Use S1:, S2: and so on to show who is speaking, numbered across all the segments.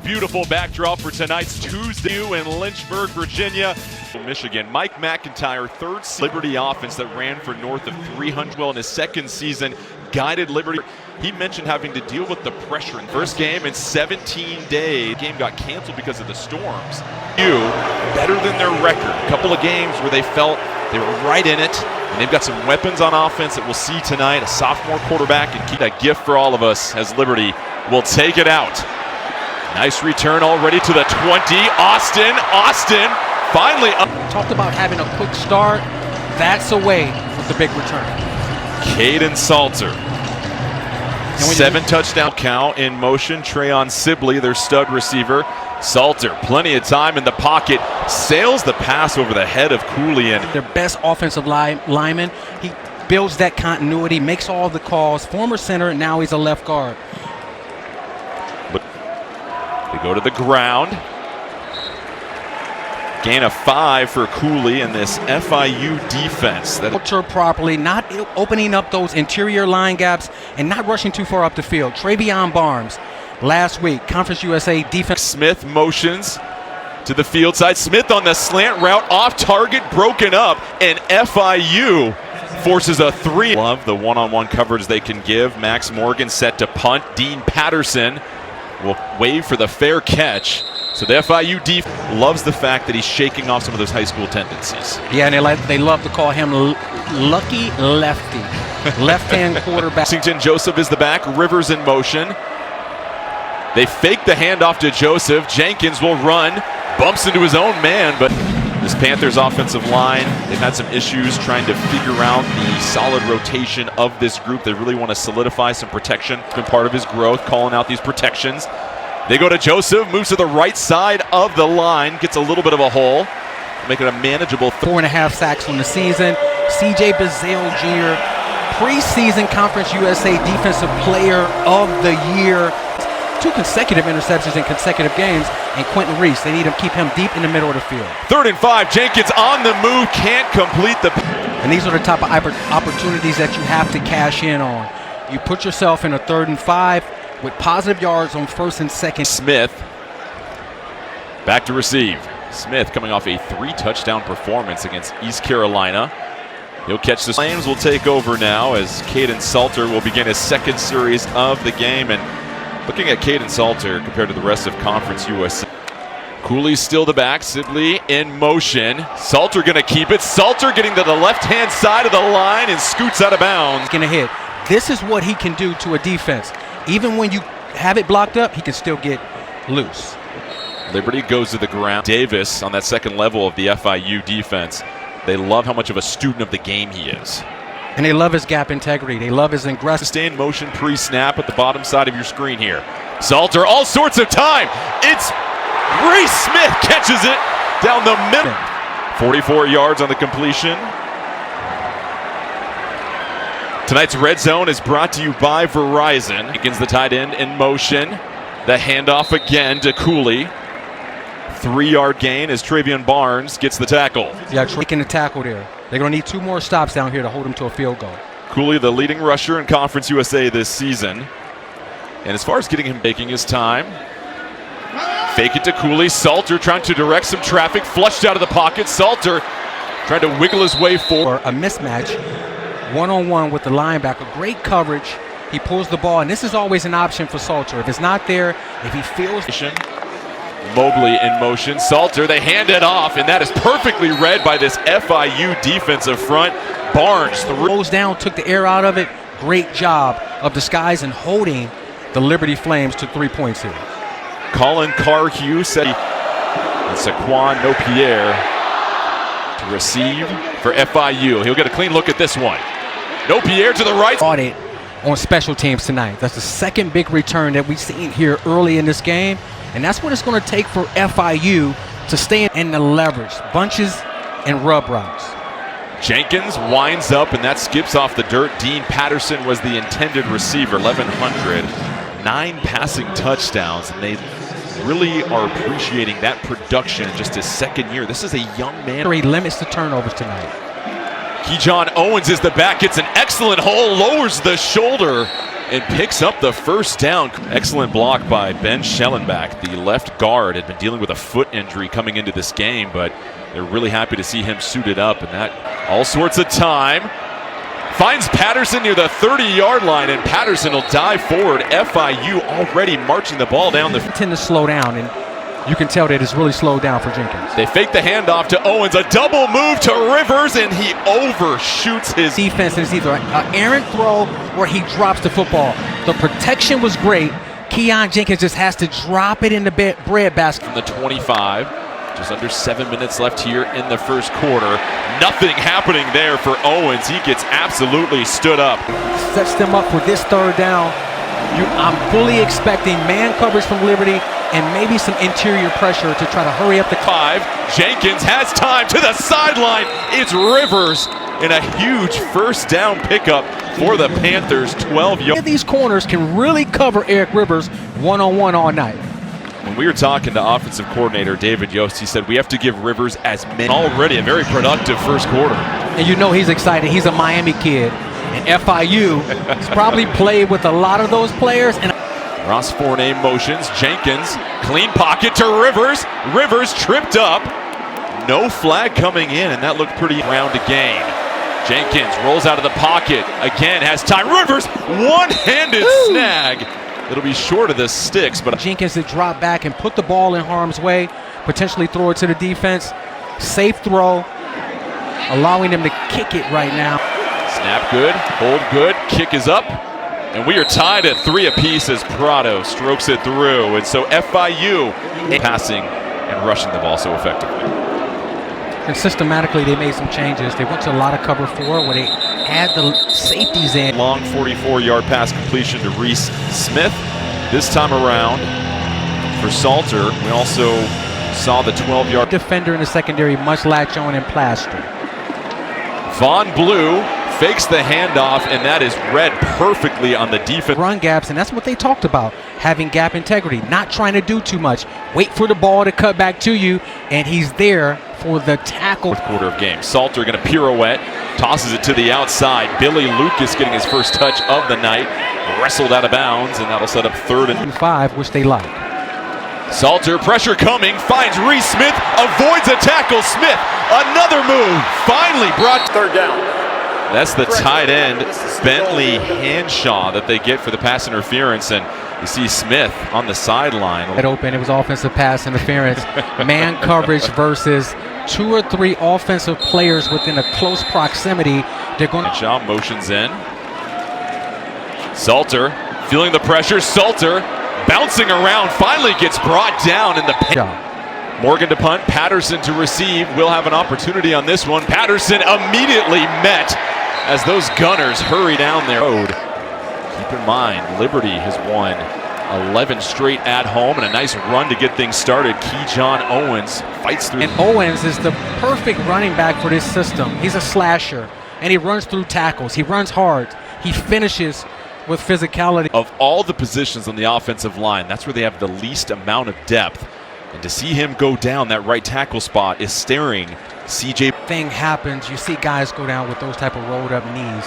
S1: Beautiful backdrop for tonight's Tuesday in Lynchburg, Virginia. Michigan. Mike McIntyre, third Liberty offense that ran for north of 300 in his second season, guided Liberty. He mentioned having to deal with the pressure in first game in 17 days. The game got canceled because of the storms. Better than their record. A couple of games where they felt they were right in it, and they've got some weapons on offense that we'll see tonight. A sophomore quarterback, and keep that gift for all of us as Liberty will take it out. Nice return already to the 20. Austin finally up.
S2: Talked about having a quick start. That's away with the big return.
S1: Caden Salter. 7 touchdown count in motion. Trayon Sibley, their stud receiver. Salter, plenty of time in the pocket, sails the pass over the head of Cooley. And
S2: their best offensive lineman. He builds that continuity, makes all the calls. Former center, now he's a left guard.
S1: They go to the ground. Gain of 5 for Cooley in this FIU defense.
S2: Filter properly, not opening up those interior line gaps and not rushing too far up the field. Travion Barnes, last week, Conference USA defense.
S1: Smith motions to the field side. Smith on the slant route, off target, broken up, and FIU forces a 3. Love the one-on-one coverage they can give. Max Morgan set to punt. Dean Patterson will wave for the fair catch. So the FIU defense loves the fact that he's shaking off some of those high school tendencies.
S2: Yeah, and they love to call him Lucky Lefty. Left-hand quarterback.
S1: Washington Joseph is the back. Rivers in motion. They fake the handoff to Joseph. Jenkins will run. Bumps into his own man, but this Panthers offensive line, they've had some issues trying to figure out the solid rotation of this group. They really want to solidify some protection. It's been part of his growth, calling out these protections. They go to Joseph, moves to the right side of the line, gets a little bit of a hole, make it a manageable
S2: 4.5 sacks on the season. CJ Bazale Jr., preseason Conference USA Defensive Player of the Year. 2 consecutive interceptions in consecutive games, and Quentin Reese, they need to keep him deep in the middle of the field.
S1: 3rd and 5, Jenkins on the move, can't complete the...
S2: And these are the type of opportunities that you have to cash in on. You put yourself in a 3rd and 5 with positive yards on 1st and 2nd.
S1: Smith back to receive. Smith coming off a 3-touchdown performance against East Carolina. He'll catch the Flames. Will take over now as Caden Salter will begin his 2nd series of the game. And looking at Caden Salter compared to the rest of Conference USA. Cooley's still the back. Sibley in motion. Salter going to keep it. Salter getting to the left-hand side of the line and scoots out of bounds.
S2: Going to hit. This is what he can do to a defense. Even when you have it blocked up, he can still get loose.
S1: Liberty goes to the ground. Davis on that 2nd level of the FIU defense. They love how much of a student of the game he is.
S2: And they love his gap integrity. They love his aggressive.
S1: Stay in motion pre-snap at the bottom side of your screen here. Salter, all sorts of time. It's Reese Smith catches it down the middle. 44 yards on the completion. Tonight's Red Zone is brought to you by Verizon. Begins the tight end in motion. The handoff again to Cooley. 3-yard gain as Travion Barnes gets the tackle.
S2: Yeah, taking the tackle there. They're going to need 2 more stops down here to hold him to a field goal.
S1: Cooley, the leading rusher in Conference USA this season. And as far as getting him taking his time, fake it to Cooley. Salter trying to direct some traffic, flushed out of the pocket. Salter trying to wiggle his way forward.
S2: A mismatch, one-on-one with the linebacker. Great coverage. He pulls the ball, and this is always an option for Salter. If it's not there, if he feels...
S1: Mobley in motion. Salter, they hand it off, and that is perfectly read by this FIU defensive front. Barnes
S2: throws down, took the air out of it. Great job of disguise and holding the Liberty Flames to 3 points here.
S1: Colin Carhue said, and Saquon Nopierre to receive for FIU. He'll get a clean look at this one. Nopierre to the right.
S2: Audit on special teams tonight. That's the 2nd big return that we've seen here early in this game. And that's what it's going to take for FIU to stay in the leverage. Bunches and rub routes.
S1: Jenkins winds up, and that skips off the dirt. Dean Patterson was the intended receiver, 1,100. 9 passing touchdowns, and they really are appreciating that production in just his 2nd year. This is a young man.
S2: He limits the turnovers tonight.
S1: Keyshawn Owens is the back, gets an excellent hole, lowers the shoulder, and picks up the first down. Excellent block by Ben Schellenbach. The left guard had been dealing with a foot injury coming into this game, but they're really happy to see him suited up, and that all sorts of time. Finds Patterson near the 30-yard line, and Patterson will dive forward. FIU already marching the ball down the field.
S2: Tend to slow down, and you can tell that it's really slowed down for Jenkins.
S1: They fake the handoff to Owens, a double move to Rivers, and he overshoots his
S2: defense. Is either an errant throw or he drops the football. The protection was great. Keon Jenkins just has to drop it in the bread basket.
S1: From the 25. Just under 7 minutes left here in the first quarter. Nothing happening there for Owens. He gets absolutely stood up.
S2: Sets them up for this third down. I'm fully expecting man coverage from Liberty and maybe some interior pressure to try to hurry up the
S1: five. Jenkins has time to the sideline. It's Rivers in a huge first down pickup for the Panthers. 12 yards.
S2: These corners can really cover Eric Rivers one-on-one all night.
S1: When we were talking to offensive coordinator David Yost, he said we have to give Rivers as many. Already a very productive first quarter.
S2: And you know he's excited. He's a Miami kid. And FIU has probably played with a lot of those players. And
S1: Ross Fournay motions. Jenkins, clean pocket to Rivers. Rivers tripped up. No flag coming in, and that looked pretty round to gain. Jenkins rolls out of the pocket. Again, has time. Rivers, one-handed snag. It'll be short of the sticks, but
S2: Jenkins to drop back and put the ball in harm's way, potentially throw it to the defense. Safe throw, allowing them to kick it right now.
S1: Snap good, hold good, kick is up, and we are tied at 3 apiece as Prado strokes it through. And so FIU passing and rushing the ball so effectively.
S2: And systematically, they made some changes. They went to a lot of cover 4 where they had the safeties in.
S1: Long 44-yard pass completion to Reese Smith. This time around for Salter, we also saw the 12-yard
S2: defender in the secondary must latch on and plaster.
S1: Von Blue fakes the handoff, and that is read perfectly on the defense.
S2: Run gaps, and that's what they talked about, having gap integrity, not trying to do too much. Wait for the ball to cut back to you, and he's there for the tackle.
S1: Fourth quarter of game. Salter going to pirouette, tosses it to the outside. Billy Lucas getting his first touch of the night, wrestled out of bounds, and that'll set up 3rd and
S2: 5, which they like.
S1: Salter, pressure coming, finds Reese Smith, avoids a tackle. Smith, another move, finally brought
S3: 3rd down.
S1: That's the tight end, Bentley Hanshaw, that they get for the pass interference, and you see Smith on the sideline.
S2: It open, it was offensive pass interference. Man coverage versus 2 or 3 offensive players within a close proximity. They're going to
S1: Shaw motions in. Salter feeling the pressure. Salter bouncing around, finally gets brought down in the paint. Morgan to punt, Patterson to receive. We'll have an opportunity on this one. Patterson immediately met as those gunners hurry down their road. Keep in mind, Liberty has won 11 straight at home, and a nice run to get things started. Kejon Owens fights through.
S2: And Owens is the perfect running back for this system. He's a slasher, and he runs through tackles. He runs hard. He finishes with physicality.
S1: Of all the positions on the offensive line, that's where they have the least amount of depth. And to see him go down that right tackle spot is staring CJ.
S2: Thing happens, you see guys go down with those type of rolled up knees.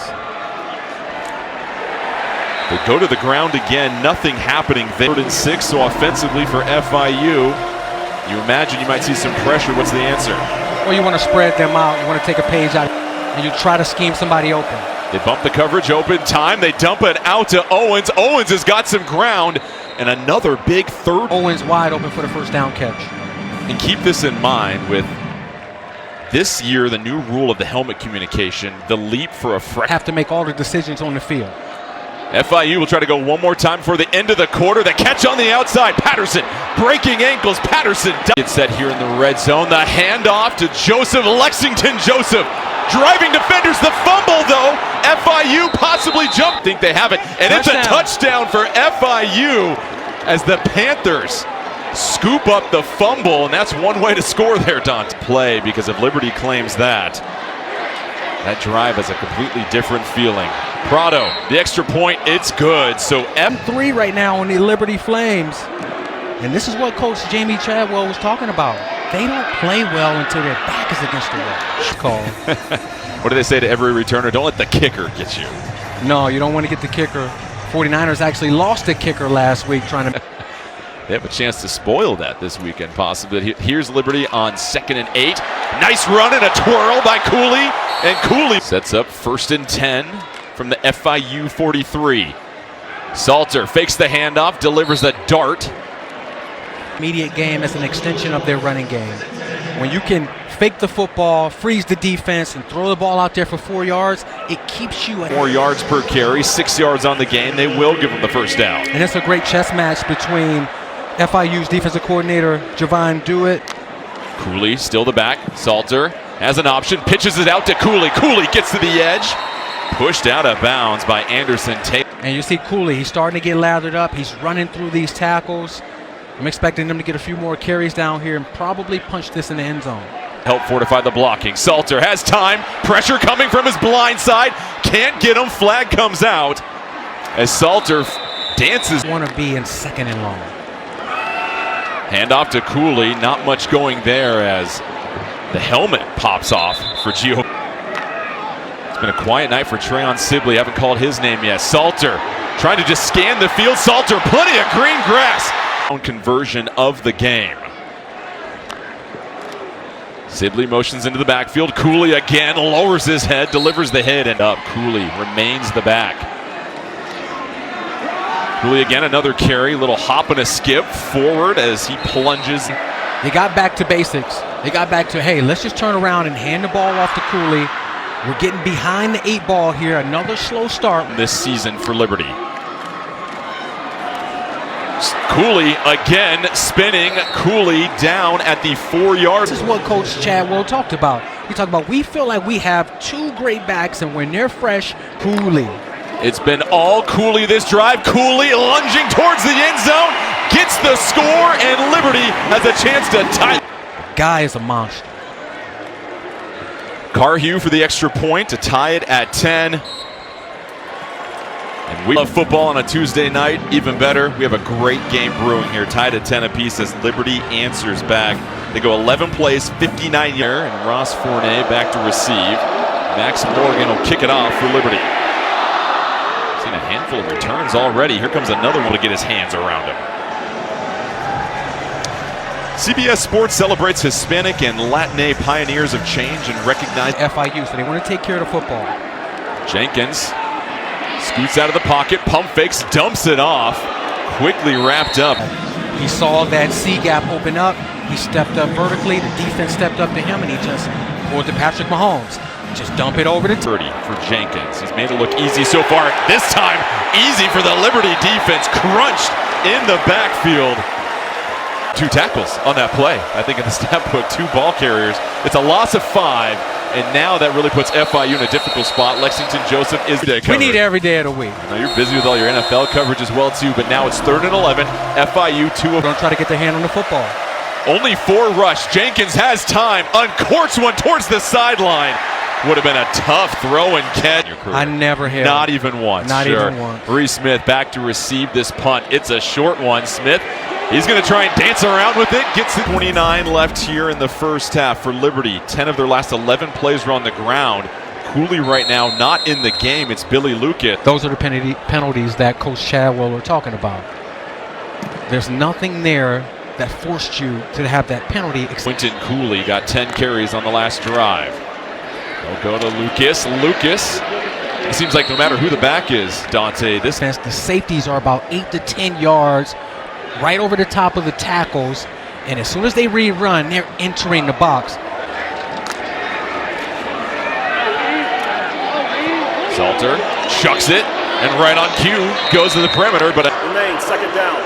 S1: They go to the ground again, nothing happening. 3rd and 6, so offensively for FIU, you imagine you might see some pressure. What's the answer?
S2: Well, you want to spread them out. You want to take a page out, and you try to scheme somebody open.
S1: They bump the coverage open time. They dump it out to Owens. Owens has got some ground, and another big 3rd.
S2: Owens wide open for the first down catch.
S1: And keep this in mind with this year, the new rule of the helmet communication, the leap for a
S2: have to make all the decisions on the field.
S1: FIU will try to go one more time before the end of the quarter. The catch on the outside. Patterson breaking ankles. Patterson gets set here in the red zone. The handoff to Joseph. Lexington Joseph driving defenders. The fumble though. FIU possibly jump. Think they have it. And touchdown. It's a touchdown for FIU as the Panthers scoop up the fumble. And that's one way to score there, Don. Play because if Liberty claims that drive has a completely different feeling. Prado, the extra point, it's good. So
S2: M3 right now on the Liberty Flames. And this is what Coach Jamie Chadwell was talking about. They don't play well until their back is against the wall.
S1: What do they say to every returner? Don't let the kicker get you.
S2: No, you don't want to get the kicker 49ers actually lost a kicker last week trying to...
S1: They have a chance to spoil that this weekend, possibly. Here's Liberty on 2nd and 8. Nice run and a twirl by Cooley. And Cooley sets up 1st and 10 from the FIU 43. Salter fakes the handoff, delivers a dart.
S2: Immediate game as an extension of their running game. When you can fake the football, freeze the defense, and throw the ball out there for 4 yards, it keeps you at
S1: 4 yards per carry, 6 yards on the game. They will give them the first down.
S2: And it's a great chess match between FIU's defensive coordinator, Javon Dewitt.
S1: Cooley still the back. Salter has an option, pitches it out to Cooley. Cooley gets to the edge. Pushed out of bounds by Anderson Tate.
S2: And you see Cooley, he's starting to get lathered up. He's running through these tackles. I'm expecting them to get a few more carries down here and probably punch this in the end zone.
S1: Help fortify the blocking. Salter has time. Pressure coming from his blind side. Can't get him. Flag comes out as Salter dances.
S2: Want to be in 2nd and long.
S1: Handoff to Cooley. Not much going there as the helmet pops off for Gio. It's been a quiet night for Trayon Sibley. Haven't called his name yet. Salter trying to just scan the field. Salter, plenty of green grass. Conversion of the game. Sibley motions into the backfield. Cooley again lowers his head, delivers the hit, and up. Cooley remains the back. Cooley again, another carry, little hop and a skip forward as he plunges.
S2: They got back to basics. They got back to, hey, let's just turn around and hand the ball off to Cooley. We're getting behind the 8 ball here. Another slow start
S1: this season for Liberty. Cooley again spinning. Cooley down at the 4 yards.
S2: This is what Coach Chadwell talked about. He talked about we feel like we have 2 great backs, and when they're fresh, Cooley.
S1: It's been all Cooley this drive. Cooley lunging towards the end zone, gets the score, and Liberty has a chance to tie.
S2: Guy is a monster.
S1: Carhue for the extra point to tie it at 10. And we love football on a Tuesday night. Even better, we have a great game brewing here, tied at 10 apiece as Liberty answers back. They go 11 plays, 59 yards, and Ross Fournier back to receive. Max Morgan will kick it off for Liberty. Seen a handful of returns already. Here comes another one to get his hands around him. CBS Sports celebrates Hispanic and Latinx pioneers of change and recognize
S2: FIU, so they want to take care of the football.
S1: Jenkins scoots out of the pocket, pump fakes, dumps it off, quickly wrapped up.
S2: He saw that C gap open up. He stepped up vertically. The defense stepped up to him, and he just pulled to Patrick Mahomes. Just dump it over to
S1: 30 for Jenkins. He's made it look easy so far. This time, easy for the Liberty defense. Crunched in the backfield. 2 tackles on that play. I think in the stat book, 2 ball carriers. It's a loss of 5, and now that really puts FIU in a difficult spot. Lexington Joseph is the
S2: We need every day of the week.
S1: Now you're busy with all your NFL coverage as well too, but now it's 3rd and 11. FIU 2 of.
S2: Don't try to get their hand on the football.
S1: Only 4 rush. Jenkins has time. Uncorks one towards the sideline. Would have been a tough throw and catch.
S2: I never hit.
S1: Not even once.
S2: Not even once.
S1: Reese Smith back to receive this punt. It's a short one. Smith, he's going to try and dance around with it. Gets it. 29 left here in the first half for Liberty. 10 of their last 11 plays were on the ground. Cooley right now not in the game. It's Billy Lucas.
S2: Those are the penalties that Coach Chadwell were talking about. There's nothing there that forced you to have that penalty.
S1: Quinton Cooley got 10 carries on the last drive. They'll go to Lucas. Lucas, it seems like no matter who the back is, Dante, the
S2: safeties are about 8 to 10 yards right over the top of the tackles, and as soon as they rerun, they're entering the box.
S1: Salter chucks it, and right on cue goes to the perimeter, but
S3: remain 2nd down.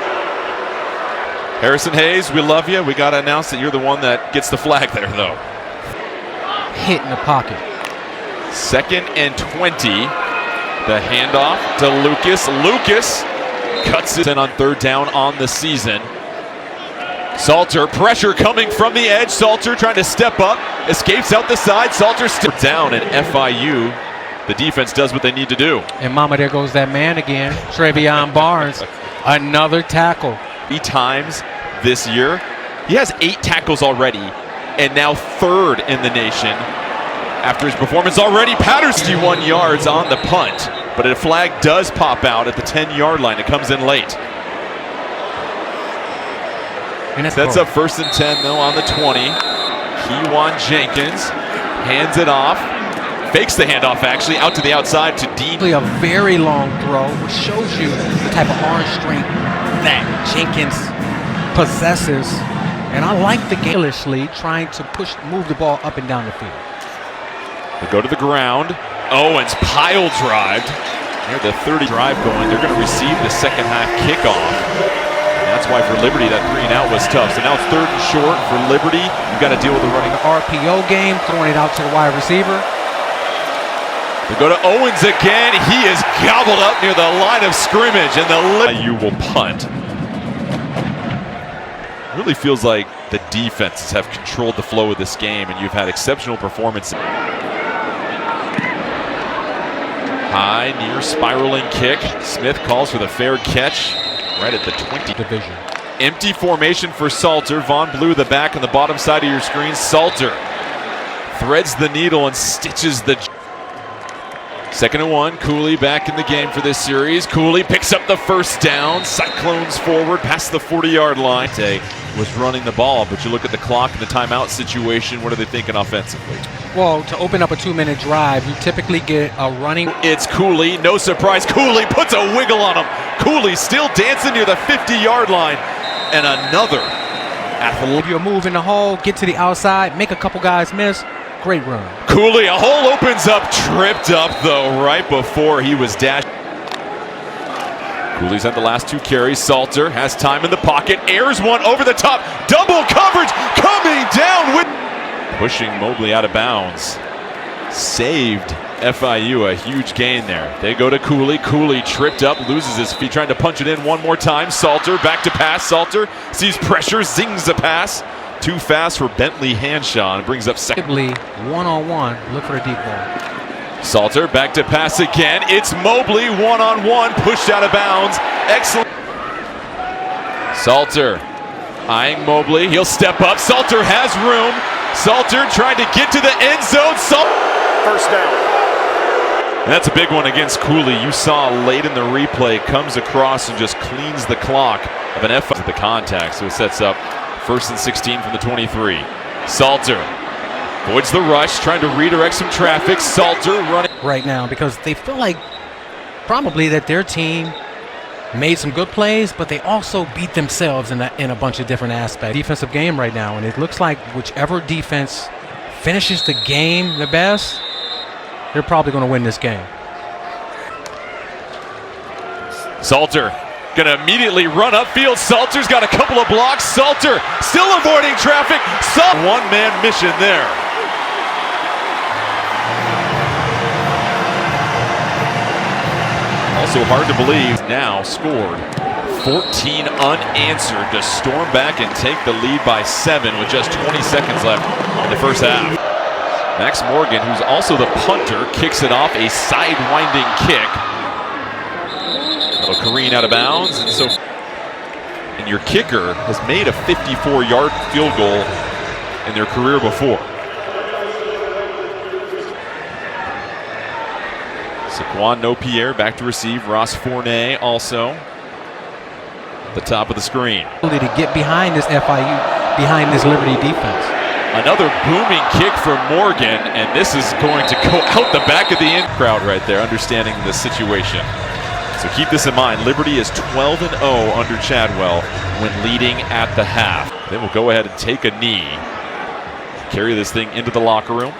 S1: Harrison Hayes, we love you. We got to announce that you're the one that gets the flag there, though.
S2: Hit in the pocket.
S1: 2nd and 20. The handoff to Lucas. Lucas cuts it in on 3rd down on the season. Salter, pressure coming from the edge. Salter trying to step up, escapes out the side. Salter still down, and FIU, the defense does what they need to do.
S2: And mama, there goes that man again, Trevion Barnes. Another tackle.
S1: 3 times this year. He has 8 tackles already, and now 3rd in the nation. After his performance already, Patterson 61 yards on the punt. but a flag does pop out at the 10-yard line. It comes in late. Sets up 1st and 10 though on the 20. Kewan Jenkins hands it off. Fakes the handoff actually out to the outside to Dean.
S2: A very long throw, which shows you the type of arm strength that Jenkins possesses. And I like the gamishly trying to move the ball up and down the field.
S1: They go to the ground. Owens pile drived. Near the 30 drive going. They're going to receive the second half kickoff. That's why for Liberty that 3-and-out was tough. So now it's 3rd and short for Liberty. You've got to deal with the running.
S2: The RPO game, throwing it out to the wide receiver.
S1: They go to Owens again. He is gobbled up near the line of scrimmage, and the FIU will punt. Really feels like the defenses have controlled the flow of this game, and you've had exceptional performance. High, near spiraling kick. Smith calls for the fair catch. Right at the 20 division. Empty formation for Salter. Vaughn Blue, the back on the bottom side of your screen. Salter threads the needle and stitches the. 2nd and 1. Cooley back in the game for this series. Cooley picks up the 1st down. Cyclones forward past the 40-yard line. Was running the ball, but you look at the clock and the timeout situation. What are they thinking offensively?
S2: Well, to open up a 2-minute drive, you typically get a running.
S1: It's Cooley. No surprise. Cooley puts a wiggle on him. Cooley still dancing near the 50-yard line. And another athlete.
S2: If you move in the hole, get to the outside, make a couple guys miss. Great run.
S1: Cooley, a hole opens up. Tripped up, though, right before he was dashed. Cooley's had the last 2 carries. Salter has time in the pocket. Airs one over the top. Double coverage coming down with. Pushing Mobley out of bounds. Saved FIU a huge gain there. They go to Cooley. Cooley tripped up, loses his feet, trying to punch it in one more time. Salter back to pass. Salter sees pressure, zings the pass. Too fast for Bentley Hanshaw and brings up second.
S2: One-on-one, look for a deep ball.
S1: Salter back to pass again. It's Mobley one-on-one, pushed out of bounds. Excellent. Salter eyeing Mobley. He'll step up. Salter has room. Salter trying to get to the end zone.
S3: 1st down.
S1: And that's a big one against Cooley. You saw late in the replay, comes across and just cleans the clock of an F at the contact. So it sets up 1st and 16 from the 23. Salter avoids the rush, trying to redirect some traffic. Salter running
S2: right now because they feel like probably that their team made some good plays, but they also beat themselves in a bunch of different aspects. Defensive game right now, and it looks like whichever defense finishes the game the best, they're probably going to win this game.
S1: Salter gonna immediately run upfield. Salter's got a couple of blocks. Salter still avoiding traffic. One-man mission there. Also hard to believe now scored 14 unanswered to storm back and take the lead by 7 with just 20 seconds left in the 1st half. Max Morgan, who's also the punter, kicks it off, a side-winding kick. That'll careen out of bounds, and your kicker has made a 54-yard field goal in their career before. Saquon Nopierre back to receive. Ross Fournay also at the top of the screen.
S2: To get behind this FIU, behind this Liberty defense.
S1: Another booming kick for Morgan, and this is going to go out the back of the in crowd right there, understanding the situation. So keep this in mind. Liberty is 12-0 under Chadwell when leading at the half. Then we'll go ahead and take a knee. Carry this thing into the locker room.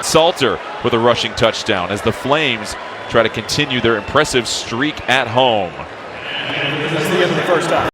S1: Salter with a rushing touchdown as the Flames try to continue their impressive streak at home.
S3: This is the end of the 1st half.